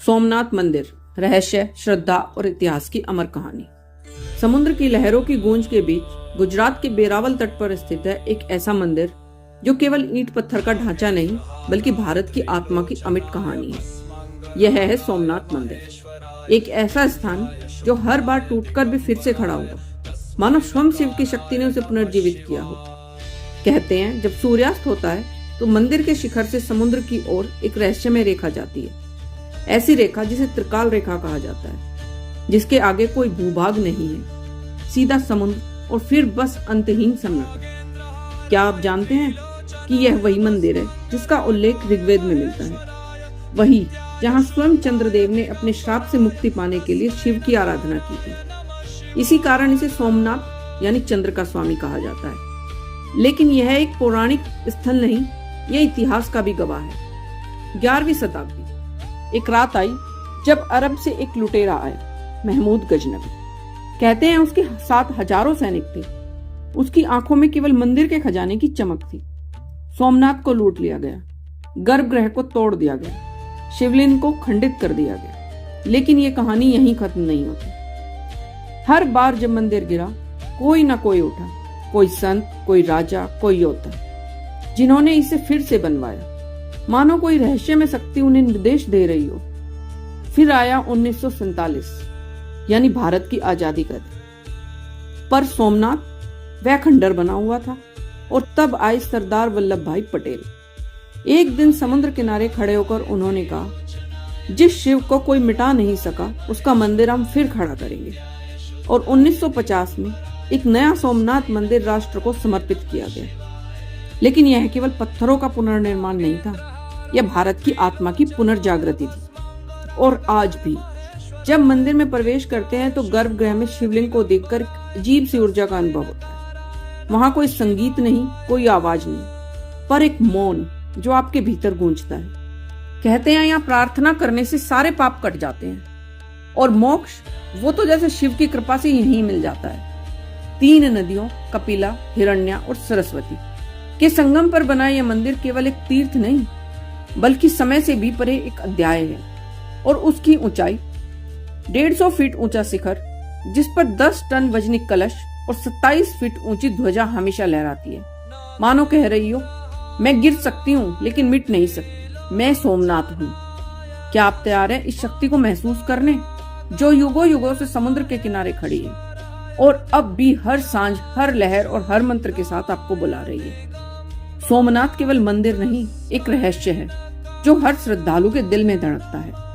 सोमनाथ मंदिर, रहस्य, श्रद्धा और इतिहास की अमर कहानी। समुद्र की लहरों की गूंज के बीच गुजरात के वेरावल तट पर स्थित है एक ऐसा मंदिर जो केवल ईंट पत्थर का ढांचा नहीं बल्कि भारत की आत्मा की अमिट कहानी है। यह है सोमनाथ मंदिर, एक ऐसा स्थान जो हर बार टूटकर भी फिर से खड़ा हुआ, मानो स्वयं शिव की शक्ति ने उसे पुनर्जीवित किया हो। कहते हैं जब सूर्यास्त होता है तो मंदिर के शिखर से समुद्र की ओर एक रहस्यमय रेखा जाती है, ऐसी रेखा जिसे त्रिकाल रेखा कहा जाता है, जिसके आगे कोई भूभाग नहीं है, सीधा समुद्र और फिर बस अंतहीन सन्नाटा। क्या आप जानते हैं कि यह वही मंदिर है जिसका उल्लेख ऋग्वेद में मिलता है, वही जहां स्वयं चंद्रदेव ने अपने श्राप से मुक्ति पाने के लिए शिव की आराधना की थी। इसी कारण इसे सोमनाथ यानी चंद्र का स्वामी कहा जाता है। लेकिन यह एक पौराणिक स्थल नहीं, यह इतिहास का भी गवाह है। 11वीं शताब्दी, एक रात आई जब अरब से एक लुटेरा आया, महमूद गजनवी। कहते हैं उसके साथ हजारों सैनिक थे। उसकी आंखों में केवल मंदिर के खजाने की चमक थी। सोमनाथ को लूट लिया गया, गर्भगृह को तोड़ दिया गया, शिवलिंग को खंडित कर दिया गया। लेकिन यह कहानी यहीं खत्म नहीं होती। हर बार जब मंदिर गिरा, कोई ना कोई उठा, कोई संत, कोई राजा, कोई योद्धा, जिन्होंने इसे फिर से बनवाया, मानो कोई रहस्य में शक्ति उन्हें निर्देश दे रही हो। फिर आया 1947 यानी भारत की आजादी का दिन। पर सोमनाथ वह खंडर बना हुआ था। और तब आए सरदार वल्लभ भाई पटेल। एक दिन समुद्र किनारे खड़े होकर उन्होंने कहा, जिस शिव को कोई मिटा नहीं सका उसका मंदिर हम फिर खड़ा करेंगे। और 1950 में एक नया सोमनाथ मंदिर राष्ट्र को समर्पित किया गया। लेकिन यह केवल पत्थरों का पुनर्निर्माण नहीं था, यह भारत की आत्मा की पुनर्जागृति थी। और आज भी जब मंदिर में प्रवेश करते हैं तो गर्भगृह में शिवलिंग को देखकर अजीब सी ऊर्जा का अनुभव होता है। वहां कोई संगीत नहीं, कोई आवाज नहीं, पर एक मौन जो आपके भीतर गूंजता है। कहते हैं यहाँ प्रार्थना करने से सारे पाप कट जाते हैं और मोक्ष वो तो जैसे शिव की कृपा से यहीं मिल जाता है। 3 नदियों कपिला, हिरण्या और सरस्वती के संगम पर बना यह मंदिर केवल एक तीर्थ नहीं बल्कि समय से भी परे एक अध्याय है। और उसकी ऊंचाई 150 फीट ऊंचा शिखर, जिस पर 10 टन वजनिक कलश और 27 फीट ऊंची ध्वजा हमेशा लहराती है, मानो कह रही हो, मैं गिर सकती हूँ लेकिन मिट नहीं सकती, मैं सोमनाथ हूँ। क्या आप तैयार हैं इस शक्ति को महसूस करने जो युगों युगों से समुद्र के किनारे खड़ी है और अब भी हर सांझ, हर लहर और हर मंत्र के साथ आपको बुला रही है। सोमनाथ केवल मंदिर नहीं, एक रहस्य है जो हर श्रद्धालु के दिल में धड़कता है।